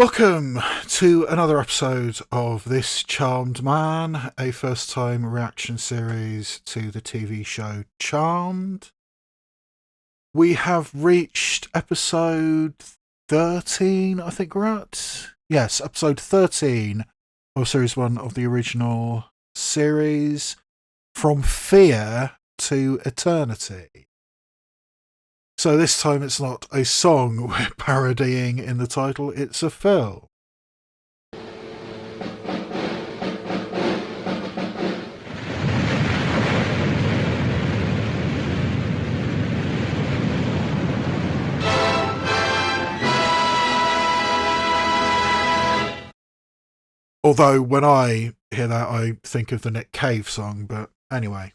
Welcome to another episode of This Charmed Man, a first-time reaction series to the TV show Charmed. We have reached episode 13, I think we're at. Yes, episode 13 of series 1 of the original series, From Fear to Eternity. So this time it's not a song we're parodying in the title, it's a film. Although when I hear that I think of the Nick Cave song, but anyway.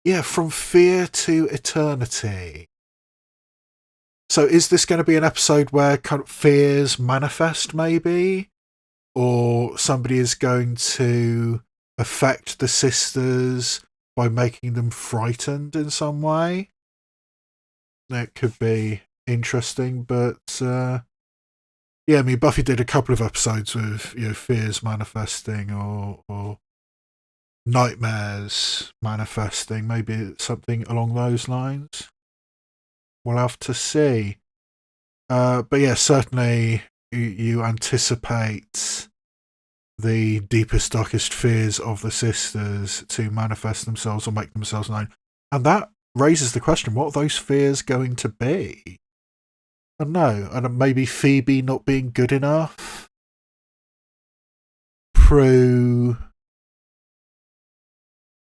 Yeah, From Fear to Eternity. So is this going to be an episode where kind of fears manifest, maybe? Or somebody is going to affect the sisters by making them frightened in some way? That could be interesting, but yeah, I mean, Buffy did a couple of episodes with, fears manifesting or nightmares manifesting, maybe something along those lines. We'll have to see. But yeah, certainly you anticipate the deepest, darkest fears of the sisters to manifest themselves or make themselves known. And that raises the question, what are those fears going to be? I don't know. And maybe Phoebe not being good enough? Prue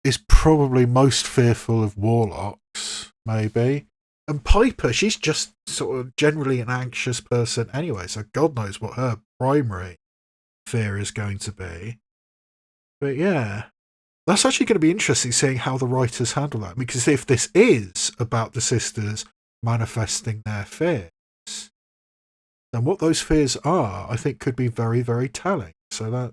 is probably most fearful of warlocks, maybe. And Piper, she's just sort of generally an anxious person anyway, so God knows what her primary fear is going to be. But yeah, that's actually going to be interesting seeing how the writers handle that, because if this is about the sisters manifesting their fears, then what those fears are, I think, could be very, very telling. So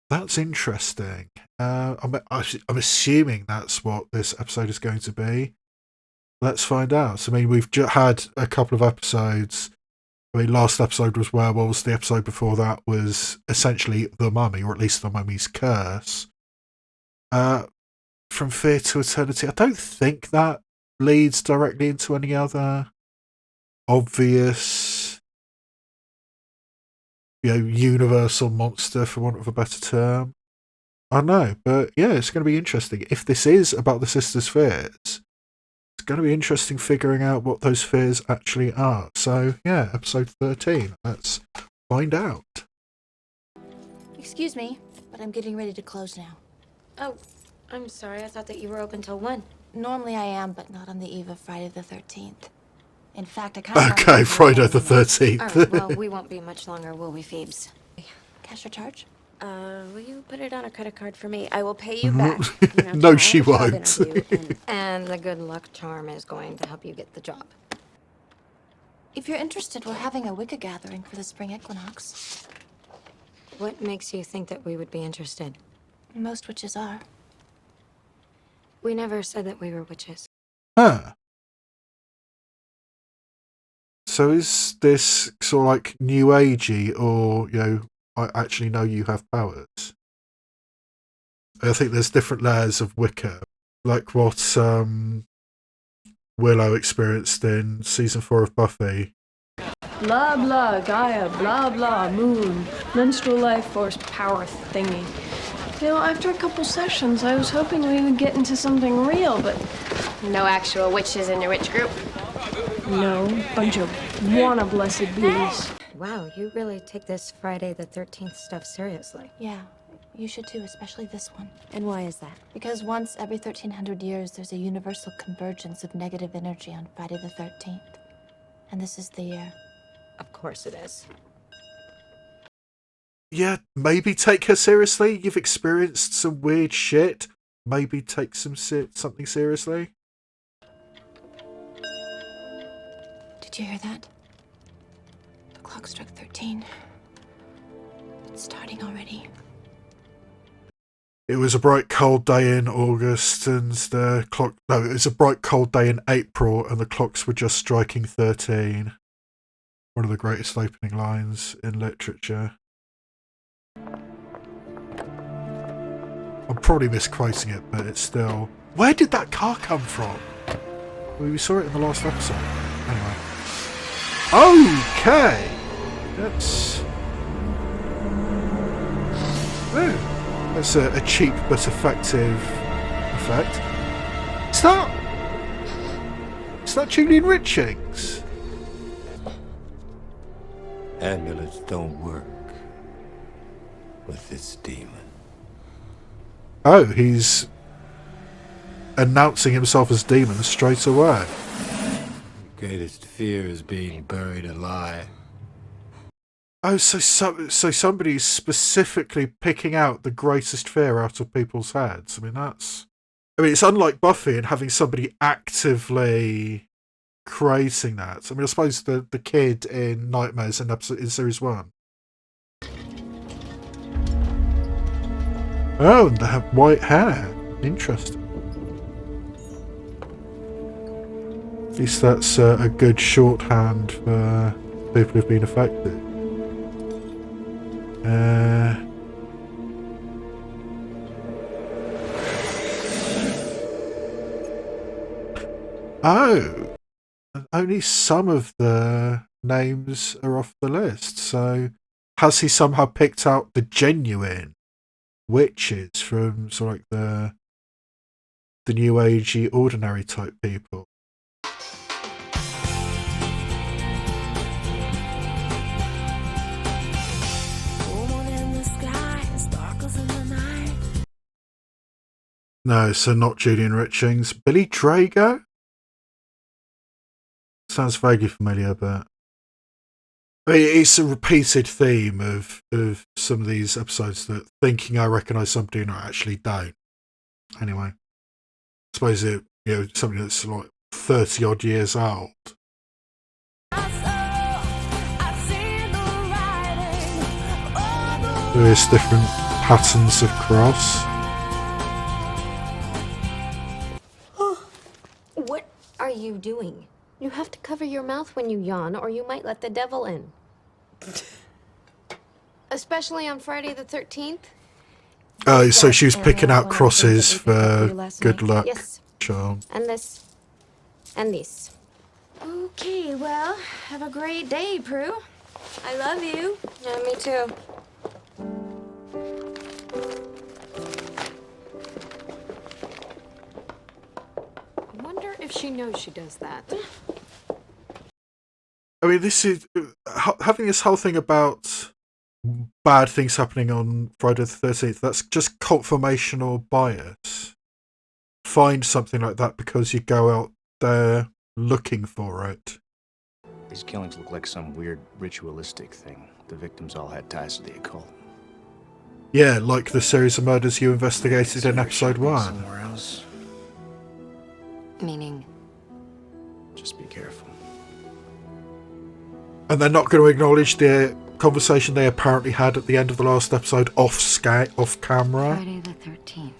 that's interesting. I'm assuming that's what this episode is going to be. Let's find out. So, I mean, we've had a couple of episodes. I mean, last episode was Werewolves. The episode before that was essentially The Mummy, or at least The Mummy's Curse. From Fear to Eternity. I don't think that leads directly into any other obvious, universal monster, for want of a better term. I don't know, but yeah, it's going to be interesting. If this is about the sisters' fears, it's going to be interesting figuring out what those fears actually are. So yeah, episode 13. Let's find out. Excuse me, but I'm getting ready to close now. Oh, I'm sorry. I thought that you were open till 1. Normally I am, but not on the eve of Friday the 13th. In fact, I kind of... Okay, Friday the 13th. All right, well, we won't be much longer, will we, Phoebes? Cash or charge? Will you put it on a credit card for me? I will pay you back. No, she won't. And the good luck charm is going to help you get the job. If you're interested, we're having a Wicca gathering for the spring equinox. What makes you think that we would be interested? Most witches are. We never said that we were witches. Huh. So is this sort of like new agey, or, I actually know you have powers? I think there's different layers of Wicca, like what Willow experienced in season 4 of Buffy. Blah blah Gaia, blah blah moon, menstrual life force power thingy. After a couple sessions, I was hoping we would get into something real, but No actual witches in your witch group? no, bunch of wanna blessed bees. Wow, you really take this Friday the 13th stuff seriously. Yeah, you should too, especially this one. And why is that? Because once every 1,300 years, there's a universal convergence of negative energy on Friday the 13th. And this is the year. Of course it is. yeah, maybe take her seriously. You've experienced some weird shit. Maybe take something seriously. Did you hear that? The clock struck 13. It's starting already. It was a bright cold day in August and the clock... No, it was a bright cold day in April and the clocks were just striking 13. One of the greatest opening lines in literature. I'm probably misquoting it, but it's still... Where did that car come from? We saw it in the last episode. Anyway. Okay! That's... Oh. That's a cheap but effective effect. Is that Julian Richings? Amulets don't work with this demon. Oh, he's announcing himself as demon straight away. Greatest fear is being buried alive. Oh, so somebody's specifically picking out the greatest fear out of people's heads. I mean, it's unlike Buffy and having somebody actively creating that. I mean, I suppose the kid in Nightmares in series 1. Oh, and they have white hair. Interesting. At least that's a good shorthand for people who've been affected. Oh, only some of the names are off the list. So, has he somehow picked out the genuine witches from sort of like the new agey, ordinary type people? No, so not Julian Richings. Billy Drago? Sounds vaguely familiar, but... I mean, it's a repeated theme of some of these episodes that thinking I recognise somebody and I actually don't. Anyway. I suppose something that's like 30 odd years old. Various different patterns of cross. What are you doing? You have to cover your mouth when you yawn, or you might let the devil in. Especially on Friday the 13th. Oh, so she was picking out crosses for good luck. Yes. Charm. And this. And this. Okay, well, have a great day, Prue. I love you. Yeah, me too. I wonder if she knows she does that. I mean, this is... having this whole thing about bad things happening on Friday the 13th, that's just confirmational bias. Find something like that because you go out there looking for it. These killings look like some weird ritualistic thing. The victims all had ties to the occult. Yeah, like the series of murders you investigated in episode 1. Somewhere else. Meaning? Just be careful. And they're not going to acknowledge the conversation they apparently had at the end of the last episode off camera. Friday the 13th.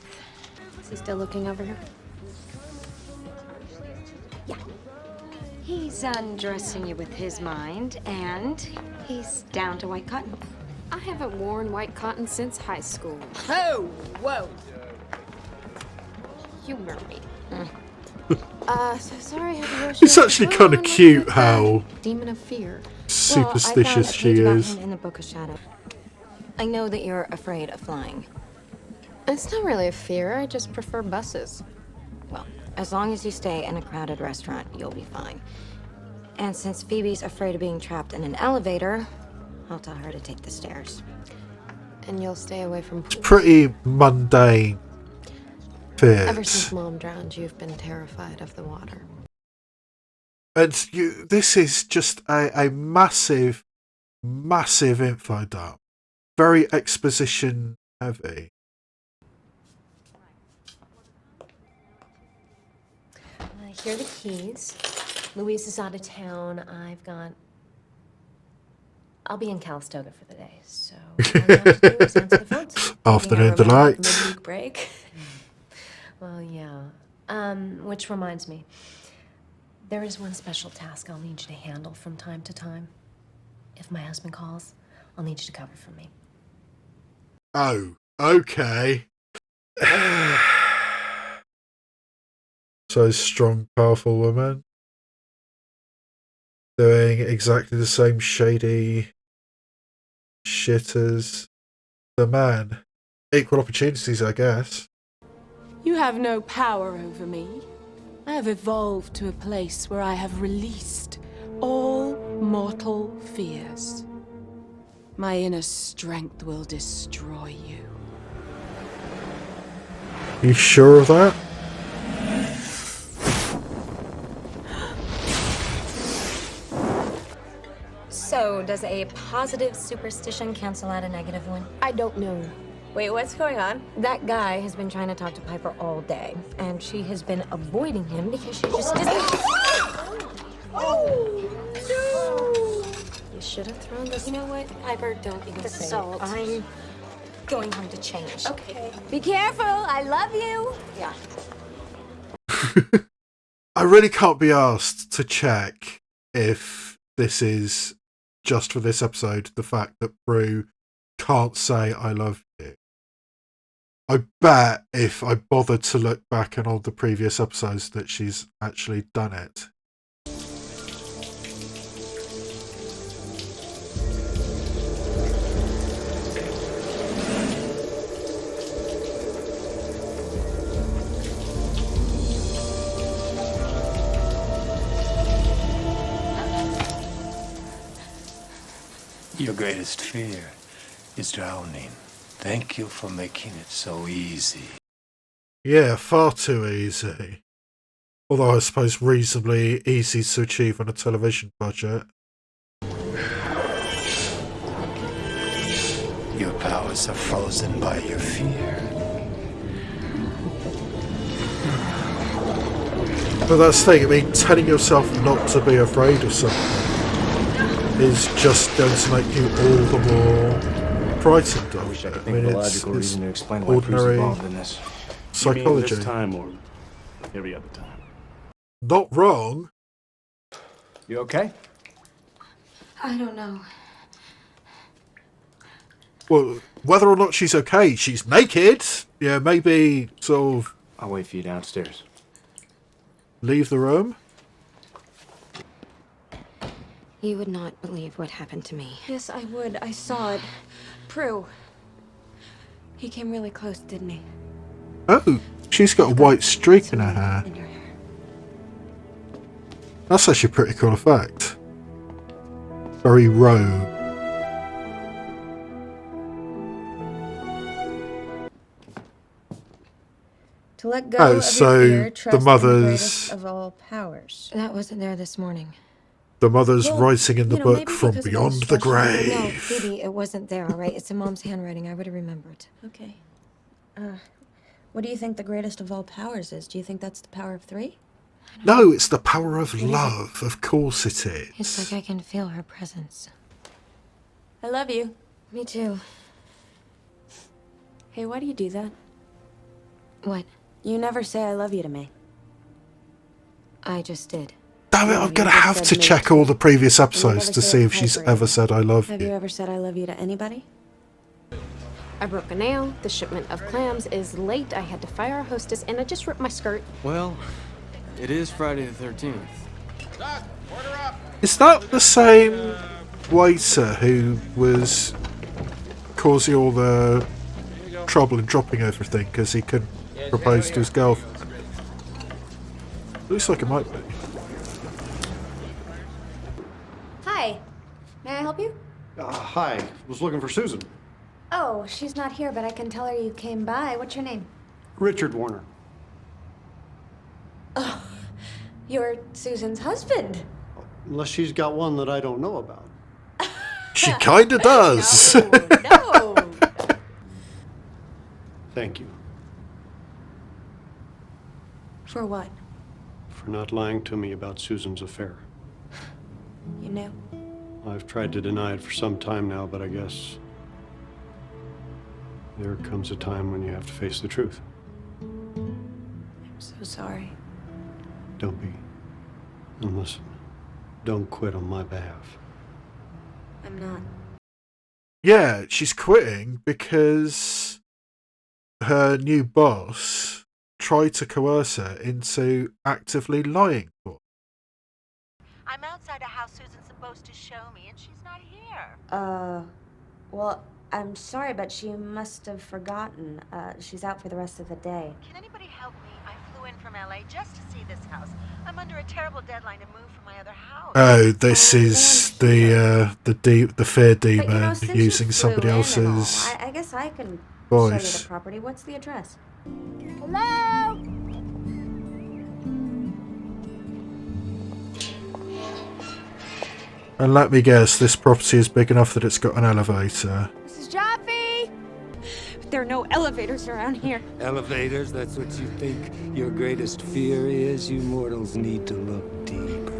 Is he still looking over here? Yeah. He's undressing you with his mind, and he's down to white cotton. I haven't worn white cotton since high school. Oh, whoa. Humor me. So sorry I had to rush It's in. actually kind of cute how Demon of Fear. superstitious she is. In the Book of Shadow. I know that you're afraid of flying. It's not really a fear. I just prefer buses. Well, as long as you stay in a crowded restaurant, you'll be fine. And since Phoebe's afraid of being trapped in an elevator, I'll tell her to take the stairs. And you'll stay away from pools. Pretty mundane fears. Ever since Mom drowned, you've been terrified of the water. And this is just a massive, massive info dump. very exposition heavy. Here are the keys. Louise is out of town. I'll be in Calistoga for the day, so all you have to do is answer the phones. Afternoon Taking a romantic delight. midweek break. Well, yeah. Which reminds me, there is one special task I'll need you to handle from time to time. If my husband calls, I'll need you to cover for me. Oh, okay. So strong, powerful woman doing exactly the same shady shit as the man. Equal opportunities, I guess. You have no power over me. I have evolved to a place where I have released all mortal fears. My inner strength will destroy you. You sure of that? So, does a positive superstition cancel out a negative one? I don't know. Wait, what's going on? That guy has been trying to talk to Piper all day, and she has been avoiding him because she just doesn't. Oh, no! You should have thrown this. You know what, Piper? Don't even The say salt. it. I'm going home to change. Okay. Be careful. I love you. Yeah. I really can't be asked to check if this is just for this episode, the fact that Prue can't say I love you. I bet if I bothered to look back on all the previous episodes that she's actually done it. Your greatest fear is drowning. Thank you for making it so easy. Yeah, far too easy. Although I suppose reasonably easy to achieve on a television budget. Your powers are frozen by your fear. But that's the thing, I mean, telling yourself not to be afraid of something is just going to make you all the more frightened I of wish I it. could I think mean, of a it's logical reason to explain why Prue's ordinary involved in this. psychology. You mean this time or every other time? Not wrong. You okay? I don't know. Well, whether or not she's okay, she's naked. Yeah, maybe sort of I'll wait for you downstairs. leave the room. You would not believe what happened to me. Yes, I would. I saw it. Prue. He came really close, didn't he? Oh, she's got a white streak in her hair. In her hair. That's actually a pretty cool effect. Very rogue. To let go Oh, of so your fear, the trust in the mother's- greatest of all powers. That wasn't there this morning. The mother's Well, writing in the you know, book maybe from because of beyond all the stress and grave. No, Phoebe, it wasn't there, all right? It's in Mom's handwriting. I would have remembered. Okay. What do you think the greatest of all powers is? Do you think that's the power of 3? No, it's the power of love. Of course it is. It's like I can feel her presence. I love you. Me too. Hey, why do you do that? What? You never say I love you to me. I just did. Damn it, Yeah, I'm you going to just have said to me check too. all the previous You episodes never to say see it if she's Piper ever either. said I love Have you you. ever said I love you to anybody? I broke a nail, the shipment of clams is late, I had to fire our hostess, and I just ripped my skirt. Well, it is Friday the 13th. Is that the same waiter who was causing all the trouble and dropping everything because he couldn't propose to his girlfriend? Looks like it might be. Hi. May I help you? Hi, was looking for Susan. Oh, she's not here, but I can tell her you came by. What's your name? Richard Warner. Oh, you're Susan's husband. Unless she's got one that I don't know about. She kinda does. No, Thank you For what? for not lying to me about Susan's affair. You knew? I've tried to deny it for some time now, but I guess there comes a time when you have to face the truth. I'm so sorry. Don't be. And listen, don't quit on my behalf. I'm not. Yeah, she's quitting because her new boss tried to coerce her into actively lying for her. I'm outside a house Susan's supposed to show me, and she's not here. Well, I'm sorry, but she must have forgotten. She's out for the rest of the day. Can anybody help me? I flew in from LA just to see this house. I'm under a terrible deadline to move from my other house. Oh, this is the fear But, you know, demon since using you flew somebody in and else's all, I guess I can show you voice. the property. What's the address? Hello? And let me guess, this property is big enough that it's got an elevator. Mrs. Jaffe? But there are no elevators around here. Elevators, that's what you think your greatest fear is? You mortals need to look deeper.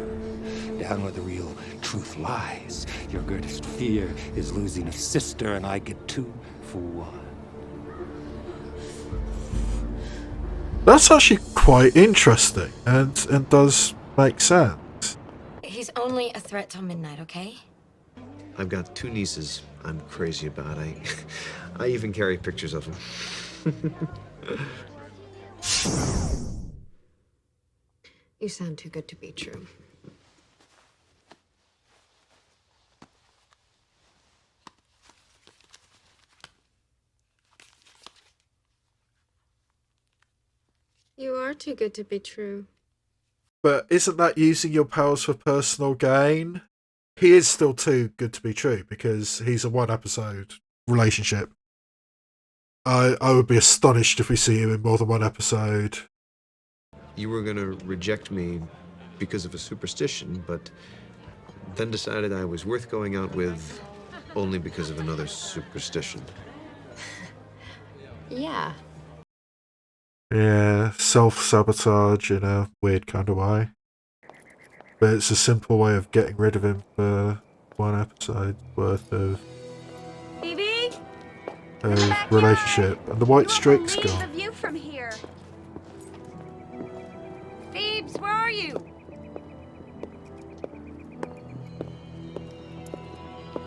Down where the real truth lies. Your greatest fear is losing a sister, and I get 2 for 1. That's actually quite interesting and does make sense. He's only a threat till midnight, okay? I've got 2 nieces I'm crazy about. I even carry pictures of them. You sound too good to be true. You are too good to be true. But isn't that using your powers for personal gain? He is still too good to be true because he's a 1-episode relationship. I would be astonished if we see him in more than 1 episode. You were going to reject me because of a superstition, but then decided I was worth going out with only because of another superstition. Yeah. Yeah, self-sabotage in a weird kind of way. But it's a simple way of getting rid of him for 1 episode worth of Phoebe? relationship. And the white streak's Leave the gone. view from here. Phoebes, where are you?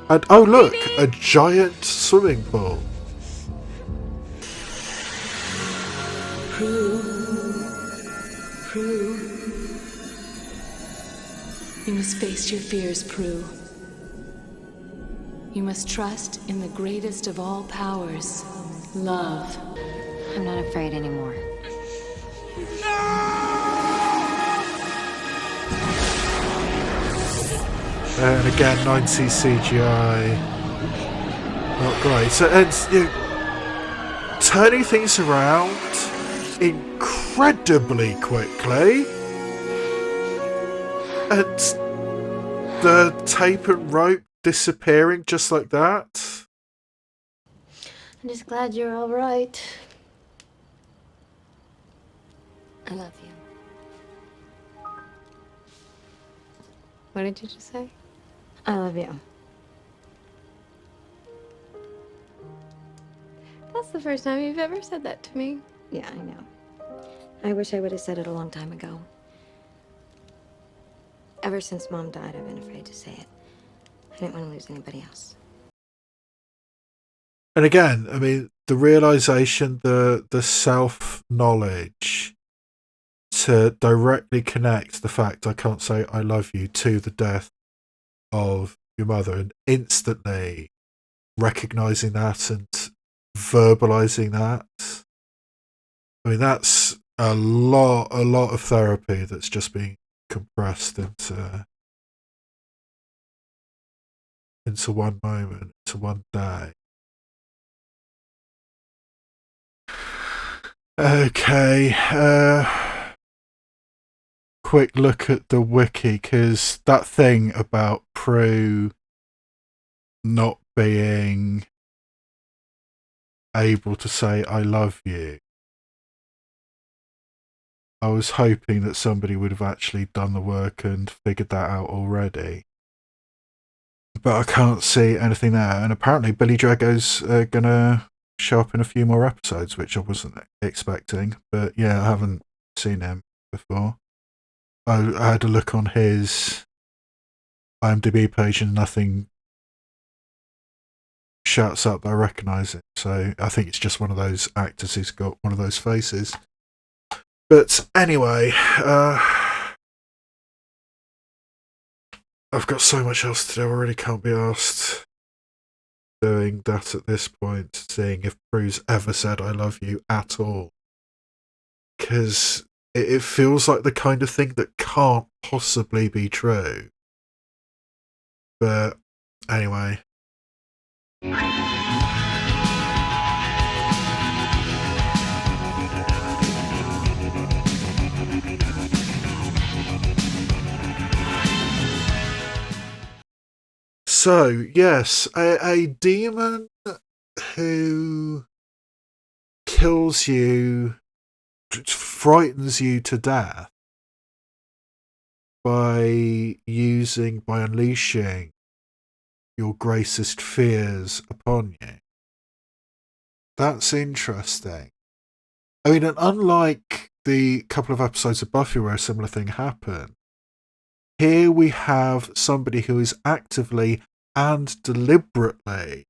And oh look, a giant swimming pool. Prue. You must face your fears, Prue. You must trust in the greatest of all powers, love. I'm not afraid anymore. And again, 90s CGI. Not great. So, and turning things around incredibly quickly. And the tape and rope disappearing just like that. I'm just glad you're all right. I love you. What did you just say? I love you. That's the first time you've ever said that to me. Yeah, I know. I wish I would have said it a long time ago. Ever since Mom died, I've been afraid to say it. I didn't want to lose anybody else. And again, I mean, the realization, the self-knowledge to directly connect the fact I can't say I love you to the death of your mother, and instantly recognizing that and verbalizing that. I mean, that's a lot of therapy that's just being compressed into one moment, into one day. Okay, quick look at the wiki, because that thing about Prue not being able to say I love you. I was hoping that somebody would have actually done the work and figured that out already. But I can't see anything there. And apparently Billy Drago's going to show up in a few more episodes, which I wasn't expecting. But yeah, I haven't seen him before. I had a look on his IMDb page and nothing shouts up that I recognise it. So I think it's just one of those actors who's got one of those faces. But anyway, I've got so much else to do. I really can't be asked doing that at this point, seeing if Prue's ever said I love you at all. Because it feels like the kind of thing that can't possibly be true. But anyway. So, yes, a demon who kills you, frightens you to death by unleashing your greatest fears upon you. That's interesting. I mean, and unlike the couple of episodes of Buffy where a similar thing happened, here we have somebody who is actively and deliberately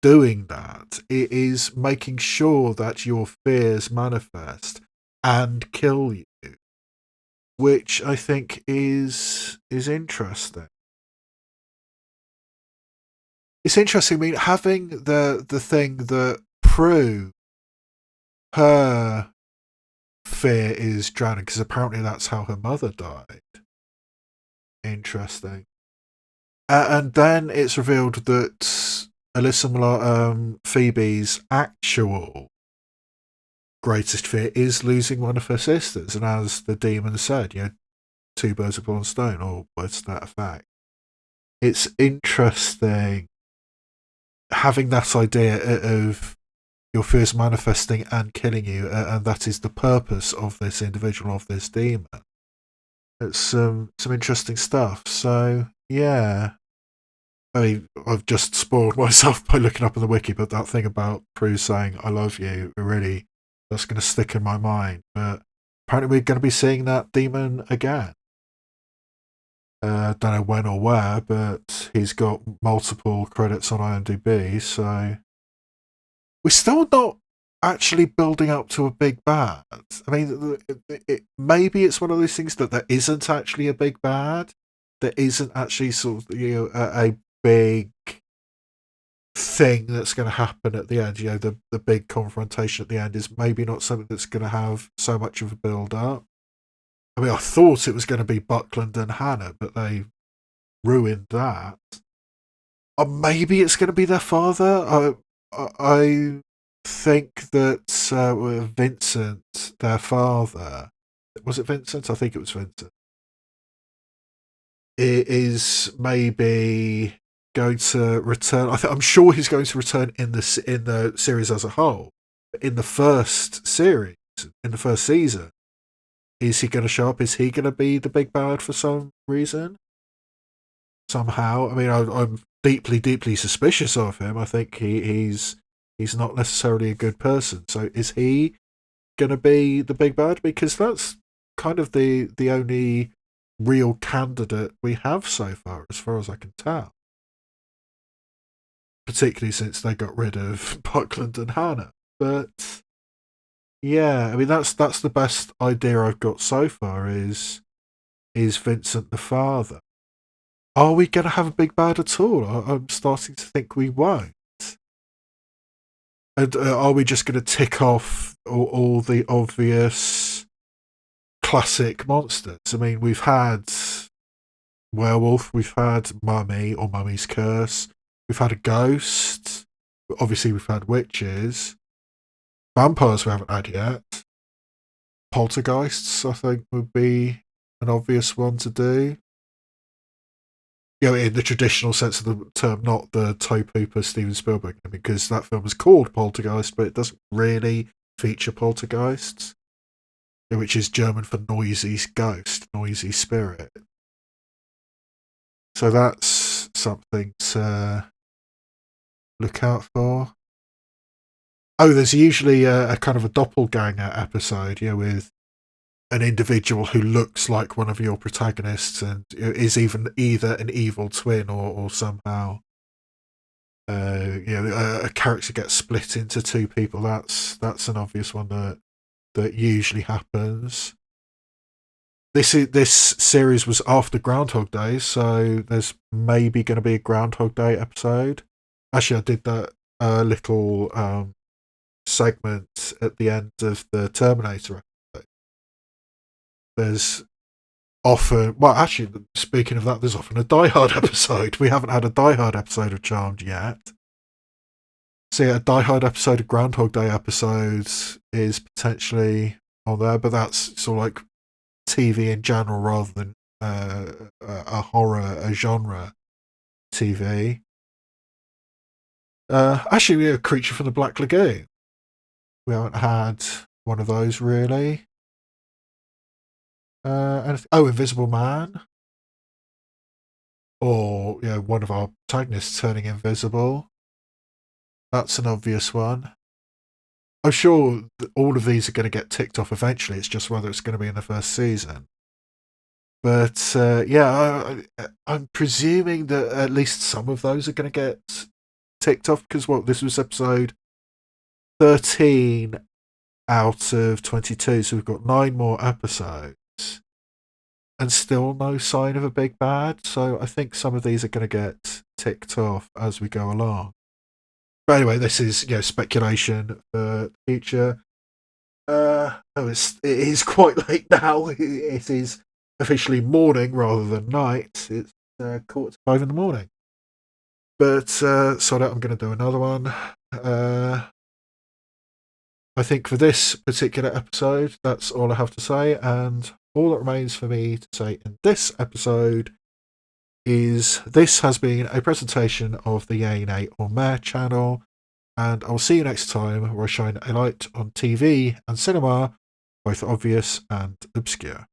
doing that. It is making sure that your fears manifest and kill you, which I think is interesting. It's interesting. I mean, having the thing that Prue, her fear is drowning, because apparently that's how her mother died. Interesting. And then it's revealed that Phoebe's actual greatest fear is losing one of her sisters. And as the demon said, two birds with one stone, or words to that effect. It's interesting having that idea of your fears manifesting and killing you, and that is the purpose of this individual, of this demon. It's some interesting stuff. So yeah, I mean, I've just spoiled myself by looking up on the wiki, but that thing about Prue saying "I love you," really, that's going to stick in my mind. But apparently, we're going to be seeing that demon again. Don't know when or where, but he's got multiple credits on IMDb, so we're still not actually building up to a big bad. I mean, maybe it's one of those things that there isn't actually a big bad. There isn't actually sort of a big thing that's going to happen at the end. The big confrontation at the end is maybe not something that's going to have so much of a build up. I mean, I thought it was going to be Buckland and Hannah, but they ruined that. Or maybe it's going to be their father. I think that Vincent, their father, was it Vincent? I think it was Vincent. It is maybe going to return. I'm sure he's going to return in the series as a whole. But in the first series, in the first season, is he going to show up? Is he going to be the big bad for some reason? Somehow. I mean, I'm deeply, deeply suspicious of him. I think he's not necessarily a good person. So is he going to be the big bad? Because that's kind of the only real candidate we have so far as I can tell. Particularly since they got rid of Buckland and Hannah. But yeah, I mean that's the best idea I've got so far is Vincent the father. Are we going to have a big bad at all? I'm starting to think we won't. And are we just going to tick off all the obvious classic monsters? I mean, we've had werewolf, we've had mummy or mummy's curse, we've had a ghost, obviously we've had witches, vampires we haven't had yet, poltergeists I think would be an obvious one to do. in the traditional sense of the term, not the toe pooper Steven Spielberg, because that film is called Poltergeist, but it doesn't really feature poltergeists, which is German for noisy ghost, noisy spirit. So that's something to look out for. Oh, there's usually a kind of a doppelganger episode, with an individual who looks like one of your protagonists and is either an evil twin or somehow a character gets split into two people. That's an obvious one that usually happens. This series was after Groundhog Day, so there's maybe going to be a Groundhog Day episode. Actually, I did that little segment at the end of the Terminator episode. There's often, well, actually, speaking of that, there's often a Die Hard episode. We haven't had a Die Hard episode of Charmed yet. So yeah, a Die Hard episode of Groundhog Day episodes is potentially on there, but that's sort of like TV in general rather than a genre TV. Actually, a Creature from the Black Lagoon. We haven't had one of those really. Invisible Man. Or, one of our protagonists turning invisible. That's an obvious one. I'm sure that all of these are going to get ticked off eventually. It's just whether it's going to be in the first season. But, I'm presuming that at least some of those are going to get ticked off because, this was episode 13 out of 22, so we've got 9 more episodes. And still no sign of a big bad, so I think some of these are going to get ticked off as we go along. But anyway, this is speculation for the future. It is quite late now. It is officially morning rather than night. It's 4:45 in the morning. But so that I'm going to do another one. I think for this particular episode, that's all I have to say, and all that remains for me to say in this episode is this has been a presentation of the Yay Nay or Meh channel, and I'll see you next time where I shine a light on TV and cinema, both obvious and obscure.